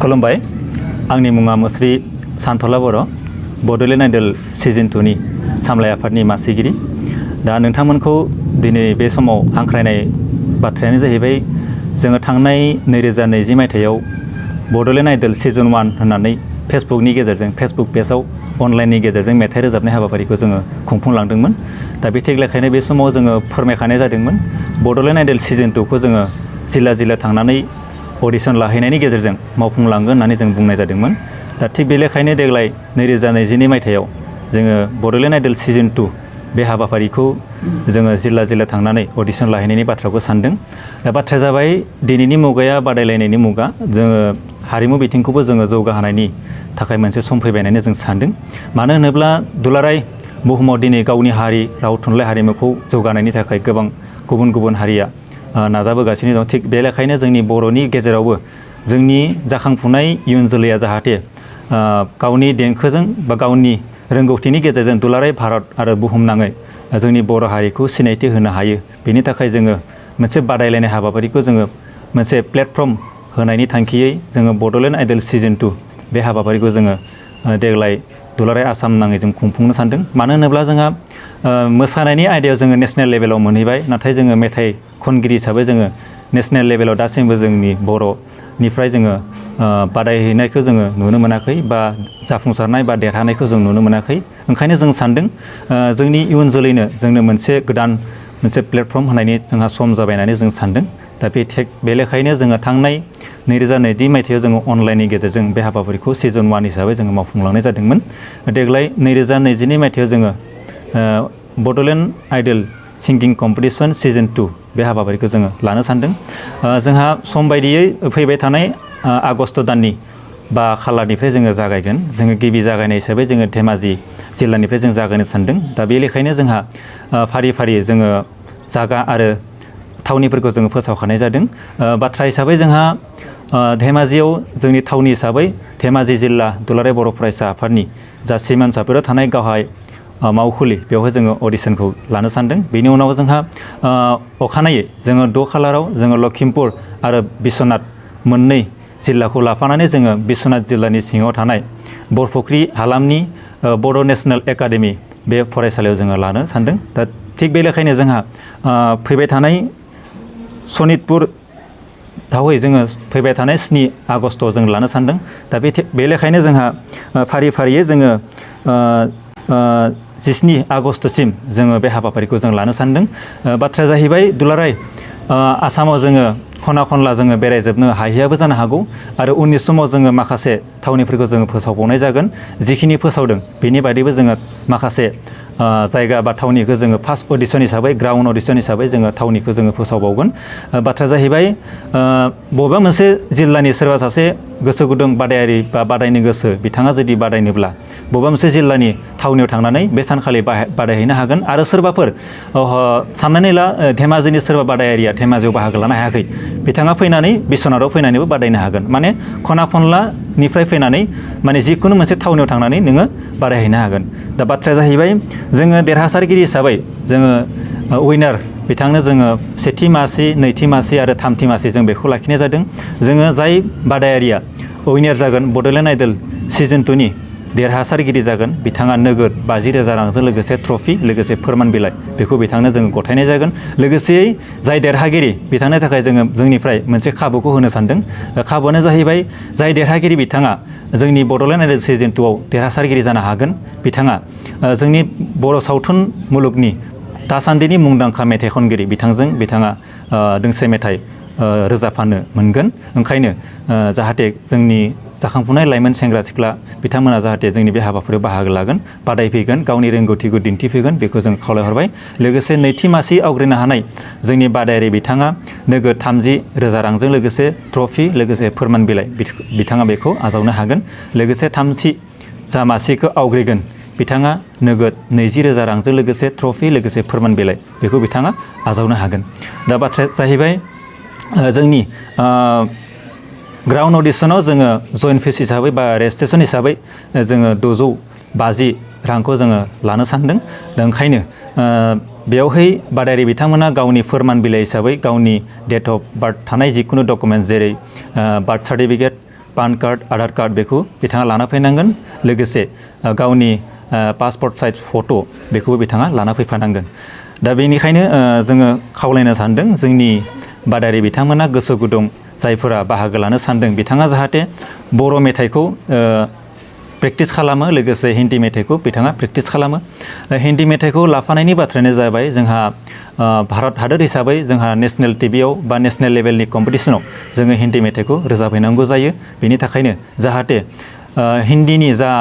खुलुमबाय आंनि मुङा मुस्रि सानथला बर' बड'लेण्ड आइडल सिजन 2 नि सामलाय आफादनि मासिगिरि दा नोंथांमोनखौ दिनै बे समाव हांख्रायनाय बाथ्रायानो जाहैबाय जोङो थांनाय 2020 मायथाइयाव बड'लेण्ड आइडल सिजन 1 होननानै फेसबुकनि गेजेरजों फेसबुक पेजआव अनलाइननि गेजेरजों मेथाइ रोजाबनाय हाबाफारिखौ जोङो खुंफुंलांदोंमोन दा बे थिगलेखायनो बे समाव जोङो फोरमायखानाय जादोंमोन बड'लेण्ड आइडल सिजन 2 खौ जोङो जिल्ला जिल्ला थांनानै अडिशन लाहैनायनि गेजेरजों मावफुंलांगोन होननानै जों बुंनाय जादोंमोन दा थिग बे लेखायनो देग्लाय 2022 मायथाइयाव जोङो बड'लेण्ड आइडल सिजन 2 बे हाबाफारिखौ जोङो जिल्ला जिल्ला थांनानै अडिशन लाहैनायनि बाथ्राखौ सानदों दा बाथ्राया जाबाय दिनैनि मुगाया बादायलायनायनि मुगा जोङो हारिमु बिथिंखौबो जोङो जौगाहोनायनि थाखाय मोनसे सम फैबाय होननानै जों सानदों मानो होनोब्ला दुलाराय बुहुमाव दिनै गावनि हारि राव थुनलाइ हारिमुखौ जौगानायनि थाखाय गोबां गुबुन गुबुन हारिया नाजाबोगासिनो दं थिग बे लेखायनो जोंनि बर'नि गेजेरावबो जोंनि जाखांफुनाय इयुन जोलैया जाहाथे गावनि देंखोजों बा गावनि रोंगौथिनि गेजेरजों दुलाराय भारत आरो बुहुमनाङै जोंनि बर' हारिखौ सिनायथि होनो हायो बेनि थाखाय जोङो मोनसे बादायलायनाय हाबाफारिखौ जोङो मोनसे प्लेटफर्म होनायनि थांखियै जोङो बड'लेण्ड आइडल सिजन 2 बे हाबाफारिखौ जोङो देग्लाय दुलाराय आसाम नाङै जों खुंफुंनो सानदों मानो होनोब्ला जोंहा मोसानायनि आयदायाव जोङो नेशनेल लेभेलाव मोनहैबाय नाथाय जोङो मेथाइ खनगिरि हिसाबै जोङो नेशनेल लेभेलाव दासिमबो जोंनि बर'निफ्राय जोङो बादायहैनायखौ जोङो नुनो मोनाखै बा जाफुंसारनाय बा देरहानायखौ जों नुनो मोनाखै ओंखायनो जों सानदों जोंनि इयुन जोलैनो जोंनो मोनसे गोदान मोनसे प्लेटफर्म होनायनि जोंहा सम जाबाय होननानै जों सानदों दा बे लेखायनो जोङो थांनाय 2020 मायथाइयाव जोङो अनलाइननि गेजेरजों बे हाबाफारिखौ सिजन 1 हिसाबै जोङो मावफुंलांनाय जादोंमोन देग्लाय 2022 मायथाइयाव जोङो बड'लेण्ड आइडल सिंगिं कम्पिटिशन सिजन 2 बे हाबाफारिखौ जोङो लानो सानदों जोंहा सम बायदियै फैबाय थानाय आगस्ट दाननि 5 खालारनिफ्राय जोङो जागायगोन जोङो गिबि जागायनाय हिसाबै जोङो धेमाजि जिल्लानिफ्राय जों जागायनो सानदों दा बे लेखायनो जोंहा फारि फारि जोङो जागा आरो थावनिफोरखौ जोङो फोसावखानाय जादों बाथ्रा हिसाबै जोंहा धेमाजियाव जोंनि थावनि हिसाबै धेमाजि जिल्ला दुलाराय बर' फरायसा आफादनि जा सिमानसाफोराव थानाय गाहाय मावखुलि बेवहाय जोङो अडिशनखौ लानो सानदों बेनि उनाव जोंहा अखानायै जोङो 6 खालाराव जोङो लखिमपुर आरो बिश्वनाथ मोननै जिल्लाखौ लाफानानै जोङो बिश्वनाथ जिल्लानि सिङाव थानाय बरफुख्रि हालामनि बड' नेशनेल एकाडेमि बे फरायसालियाव जोङो लानो सानदों दा थिग बे लेखायनो जोंहा फैबाय थानाय सनितपुर दावै जोङो फैबाय थानाय 7 आगस्टआव जों लानो सानदों दा बे लेखायनो जोंहा फारि फारियै जोङो 17 आगस्टसिम जोङो बे हाबाफारिखौ जों लानो सानदों बाथ्राया जाहैबाय दुलाराय आसामाव जोङो खना खनला जोङो बेरायजोबनो हाहैयाबो जानो हागौ आरो उननि समाव जोङो माखासे थावनिफोरखौ जोङो फोसावबावनाय जागोन जिखिनि फोसावदों बेनि बादैबो जोङो माखासे जायगा बा थावनिखौ जोङो फार्स्ट अडिशन हिसाबै ग्राउन्ड अडिशन हिसाबै जोङो थावनिखौ जोङो फोसावबावगोन बाथ्राया जाहैबाय बबेबा मोनसे जिल्लानि सोरबा सासे गोसो गुदुं बादायारि बा बादायनो गोसो बिथाङा जुदि बादायनोब्ला बबेबा मोनसे जिल्लानि थावनियाव थांनानै बे सानखालि बादायहैनो हागोन आरो सोरबाफोर साननानै ला धेमाजिनि सोरबा बादायारिया धेमाजियाव बाहागो लानो हायाखै बिथाङा फैनानै बिश्वनाथाव फैनानैबो बादायनो हागोन माने खना खनलानिफ्राय फैनानै माने जिखुनु मोनसे थावनियाव थांनानै नोङो बादायहैनो हागोन दा बाथ्राया जाहैबाय जोङो देरहासारगिरि हिसाबै जोङो उइनार बिथांनो जोङो सेथि मासि नैथि मासि आरो थामथि मासि जों बेखौ लाखिनाय जादों जोङो जाय बादायारिया उइनार जागोन बड'लेण्ड आइडल सिजन 2 नि देरहासारगिरि जागोन बिथाङा नोगोद 50,000 रांजों लोगोसे ट्रफि लोगोसे फोरमान बिलाइ बेखौ बिथांनो जोङो गथायनाय जागोन लोगोसेयै जाय देरहागिरि बिथांनि थाखाय जोङो जोंनिफ्राय मोनसे खाबुखौ होनो सानदों खाबुआनो जाहैबाय जाय देरहागिरि बिथाङा जोंनि बड'लेण्ड आइडल सिजन 2 आव देरहासारगिरि जानो हागोन बिथाङा जोंनि बर' सावथुन मुलुगनि दासान्दिनि मुंदांखा मेथाइ खनगिरि बिथाङा दोंसे मेथाइ रोजाबफानो मोनगोन ओंखायनो जाहाथे जोंनि जाखांफुनाय लाइमोन सेंग्रा सिख्ला बिथांमोना जाहाथे जोंनि बे हाबाफारियाव बाहागो लागोन बादायफैगोन गावनि रोंगौथिखौ दिन्थिफैगोन बेखौ जों खावलायहरबाय लोगोसे नैथि मासि आवग्रिनो हानाय जोंनि बादायारि बिथाङा नोगोद 30,000 रांजों लोगोसे ट्रफि लोगोसे फोरमान बिलाइ बिथाङा बेखौ आजावनो हागोन लोगोसे थामथि जा मासिखौ आवग्रिगोन बिथाङा नोगोद 20,000 रांजों लोगोसे ट्रफि लोगोसे फोरमान बिलाइ बेखौ बिथाङा आजावनो हागोन दा बाथ्राया जाहैबाय जोंनि ग्राउन्ड अडिशनाव जोङो जइन्ट फिस हिसाबै बा रेजिस्ट्रेसन हिसाबै जोङो 650 रांखौ जोङो लानो सानदों दा ओंखायनो बेयावहाय बादायारि बिथांमोना गावनि फोरमान बिलाइ हिसाबै गावनि डेट अफ बार्थ थानाय जिखुनु डकुमेन्ट जेरै birth certificate PAN card Aadhaar card बेखौ बिथाङा लाना फैनांगोन लोगोसे गावनि पासपर्ट साइज फट' बेखौबो बिथाङा लाना फैफानांगोन दा बेनिखायनो जोङो खावलायनो सानदों जोंनि बादायारि बिथांमोना गोसो गुदुं जायफोरा बाहागो लानो सानदों बिथाङा जाहाथे बर' मेथाइखौ प्रेक्टिस खालामो लोगोसे हिन्दी मेथाइखौ बिथाङा प्रेक्टिस खालामो हिन्दी मेथाइखौ लाफानायनि बाथ्रायानो जाबाय जोंहा भारत हादोर हिसाबै जोंहा नेशनेल टिभियाव बा नेशनेल लेभेलनि कम्पिटिसनाव जोङो हिन्दी मेथाइखौ रोजाबहैनांगौ जायो बेनि थाखायनो जाहाथे हिन्दीनि जा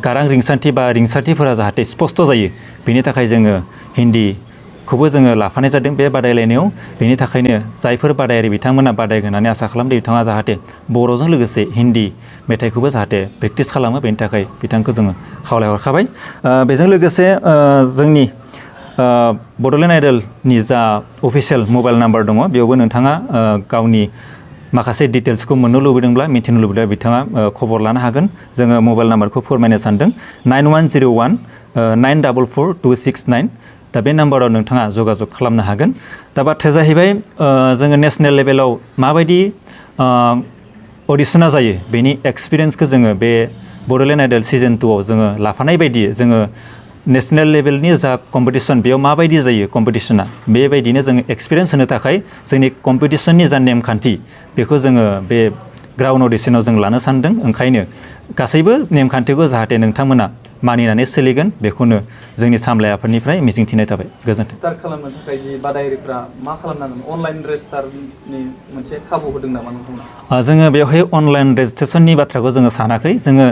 गारां रिंसारथि बा रिंसारथिफोरा जाहाथे स्पष्ट जायो बेनि थाखाय जोङो हिन्दीखौबो जोङो लाफानाय जादों बे बादायलायनायाव बेनि थाखायनो जायफोर बादायारि बिथांमोना बादायगोन होननानै आसा खालामदों बिथाङा जाहाथे बर'जों लोगोसे हिन्दी मेथाइखौबो जाहाथे प्रेक्टिस खालामो बेनि थाखाय बिथांखौ जोङो खावलायहरखाबाय बेजों लोगोसे जोंनि बड'लेण्ड आइडलनि जा अफिसियेल मबाइल नाम्बार दङ बेयावबो नोंथाङा गावनि माखासे डिटेल्सखौ मोननो लुबैदोंब्ला मिथिनो लुबैदों बिथाङा खबर लानो हागोन जोङो मबाइल नाम्बारखौ फोरमायनो सानदों 9101944269 दा बे नाम्बाराव नोंथाङा जगाजग खालामनो हागोन दा बाथ्राया जाहैबाय जोङो नेशनेल लेभेलाव माबायदि अडिशना जायो बेनि एक्सपिरियेन्सखौ जोङो बे बड'लेण्ड आइडल सिजन 2 आव जोङो लाफानाय बायदि जोङो नेशनेल लेभेलनि जा कम्पिटिसन बेयाव माबायदि जायो कम्पिटिसना बेबायदिनो जोङो एक्सपिरियेन्स होनो थाखाय जोंनि कम्पिटिसननि जा नेमखान्थि बेखौ जोङो बे ग्राउन्ड अडिशनाव जों लानो सानदों ओंखायनो गासैबो नेमखान्थिखौ जाहाथे नोंथांमोना मानिनानै सोलिगोन बेखौनो जोंनि सामलायगिरिफोरनिफ्राय मिजिंथिनाय थाबाय गोजोन्थों रेजिस्टार खालामनो थाखाय जि बादायारिफ्रा मा खालामनांगोन अनलाइन रेजिस्टारनि मोनसे खाबु होदों नामा नोंथांमोना जोङो बेवहाय अनलाइन रेजिस्ट्रेसननि बाथ्राखौ जोङो सानाखै जोङो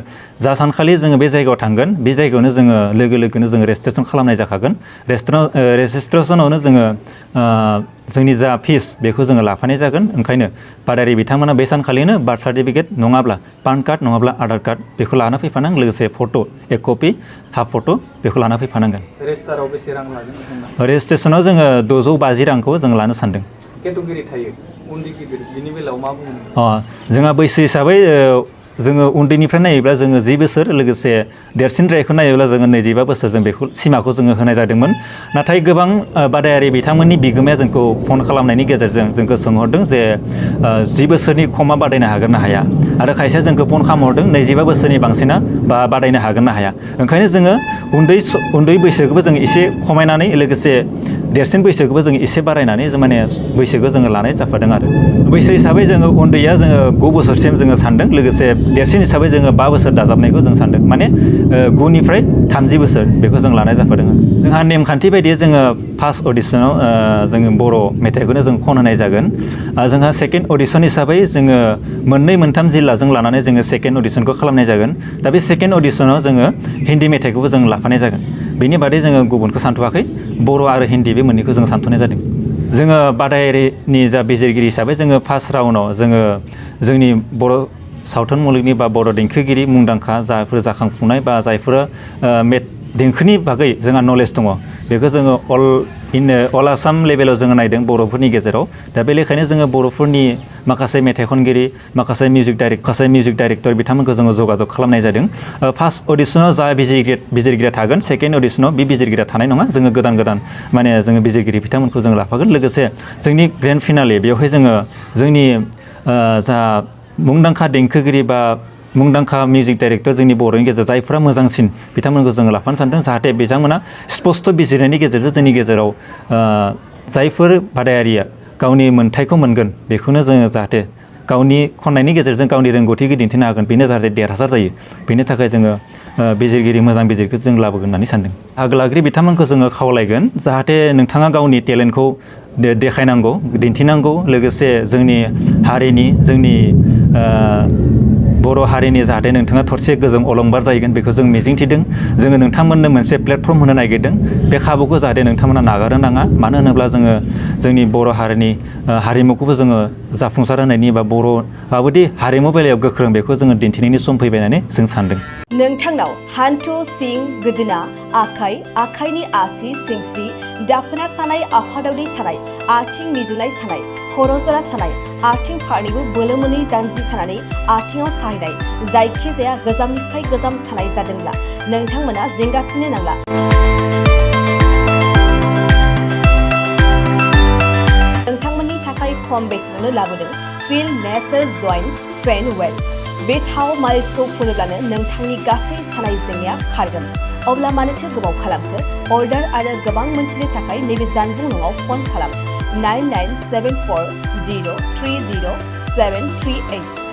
जा सानखालि जोङो बे जायगायाव थांगोन बे जायगायावनो जोङो लोगो लोगोनो जोङो रेजिस्ट्रेसन खालामनाय जाखागोन रेजिस्ट्रेसनावनो जोङो जोंनि जा फिस बेखौ जोङो लाफानाय जागोन ओंखायनो बादायारि बिथांमोना बे सानखालिनो बार्थ सार्टिफिकेट नङाब्ला पान कार्ड नङाब्ला आधार कार्ड बेखौ लाना फैफानांगोन लोगोसे फट' एक कपि हाफ फट' बेखौ लाना फैफानांगोन रेजिस्टाराव बेसे रां लागोन रेजिस्ट्रेसनाव जोङो 650 रांखौ जों लानो सानदों केटेगरि थायो उन्दै गिदिर बिनि बेलायाव मा बुङो जोंहा बैसो हिसाबै जोङो उन्दैनिफ्राय नायोब्ला जोङो 10 बोसोर लोगोसे देरसिनद्रायखौ नायोब्ला जोङो 25 बोसोर जों बेखौ सिमाखौ जोङो होनाय जादोंमोन नाथाय गोबां बादायारि बिथांमोननि बिगोमाया जोंखौ फन खालामनायनि गेजेरजों जोंखौ सोंहरदों जे 10 बोसोरनि खमा बादायनो हागोन ना हाया आरो खायसेया जोंखौ फन खालामहरदों 25 बोसोरनि बांसिना बादायनो हागोन ना हाया ओंखायनो जोङो उन्दै बैसोखौबो जों एसे खमायनानै लोगोसे देरसिन बैसोखौबो जों एसे बारायनानै माने बैसोखौ जोङो लानाय जाफादों आरो बैसो हिसाबै जोङो उन्दैया जोङो 9 बोसोरसिम जोङो सानदों लोगोसे देरसिन हिसाबै जोङो 5 बोसोर दाजाबनायखौ जों सानदों माने 9 निफ्राय 30 बोसोर बेखौ जों लानाय जाफादों जोंहा नेमखान्थि बायदियै जोङो फार्स्ट अडिशनाव जोङो बर' मेथाइखौनो जों खन होनाय जागोन जोंहा सेकेन्ड अडिशन हिसाबै जोङो 2-3 जिल्लाजों लानानै जोङो सेकेन्ड अडिशनखौ खालामनाय जागोन दा बे सेकेन्ड अडिशनाव जोङो हिन्दी मेथाइखौबो जों लाफानाय जागोन बेनि बादै जोङो गुबुनखौ सानथ'वाखै बर' आरो हिन्दी बे मोननैखौ जों सानथ'नाय जादों जोङो बादायारिनि जा बिजिरगिरि हिसाबै जोङो फार्स्ट राउन्डआव जोङो जोंनि बर' सावथुन मुलुगनि बा बर' देंखोगिरि मुंदांखा जायफोर जाखांफुनाय बा जायफोरा देंखोनि बागै जोंहा नलेज दङ बेखौ जोङो अल आसाम लेभेलाव जोङो नायदों बर'फोरनि गेजेराव दा बे लेखायनो जोङो बर'फोरनि माखासे मेथाइ खनगिरि माखासे मिउजिक डाइरेक्टर बिथांमोनखौ जोङो जगाजग खालामनाय जादों फार्स्ट अडिशनाव जा बिजिरगिरिया थागोन सेकेन्ड अडिशनाव बे बिजिरगिरिया थानाय नङा जोङो गोदान माने जोङो बिजिरगिरि बिथांमोनखौ जों लाफागोन लोगोसे जोंनि ग्रेन्ड फिनाले बेवहाय जोङो जोंनि जा मुंदांखा देंखोगिरि बा मुंदांखा मिउजिक डाइरेक्टर जोंनि बर'नि गेजेराव जायफोरा मोजांसिन बिथांमोनखौ जोङो लाफानो सानदों जाहाथे बिथांमोना स्पष्ट बिजिरनायनि गेजेरजों जोंनि गेजेराव जायफोर बादायारिया गावनि मोन्थाइखौ मोनगोन बेखौनो जोङो जाहाथे गावनि खन्नायनि गेजेरजों गावनि रोंगौथिखौ दिन्थिनो हागोन बेनो जाहाथे देरहासार जायो बेनि थाखाय जोङो बिजिरगिरि मोजां बिजिरखौ जों लाबोगोन होननानै सानदों आगोलाग्रि बिथांमोनखौ जोङो खावलायगोन जाहाथे नोंथाङा गावनि टेलेन्टखौ देखायनांगौ दिन्थिनांगौ लोगोसे जोंनि हारिनि जोंनि बर' हारिनि जाहाथे नोंथाङा थरसे गोजों अलंबार जाहैगोन बेखौ जों मिजिंथिदों जोङो नोंथांमोननो मोनसे प्लेटफर्म होनो नागिरदों बे खाबुखौ जाहाथे नोंथांमोना नागारनो नाङा मानो होनोब्ला जोङो जोंनि बर' हारिनि हारिमुखौबो जोङो जाफुंसार होनायनि बा बर' माबायदि हारिमु बेलायाव गोख्रों बेखौ जोङो दिन्थिनायनि सम फैबाय होननानै जों सानदों नोंथांनाव हान्थु सिं गोदोना आखाइनि आसि सिंस्रि दाफोना सानाय आफादावदै सानाय आथिं मिजुनाय सानाय खर' जरा सानाय आथिं फारनैबो बोलो मोनै जानजि सानानै आथिङाव साहैनाय जायखिजाया गोजामनिफ्राय गोजाम सानाय जादोंब्ला नोंथांमोना जिंगासिनो नांला नोंथांमोननि थाखाय खम बेसेनावनो लाबोदों फिल नेचार जइन्ट पेन वेल बे थाव मालिसखौ फुनोब्लानो नोंथांनि गासै सानाय जेंनाया खारगोन। अब्ला मानोथो गोबाव खालामखो? अर्डार आरो गोबां मोनथिनो थाखाय नैबे जानबुं नङाव फन खालाम 9974030738।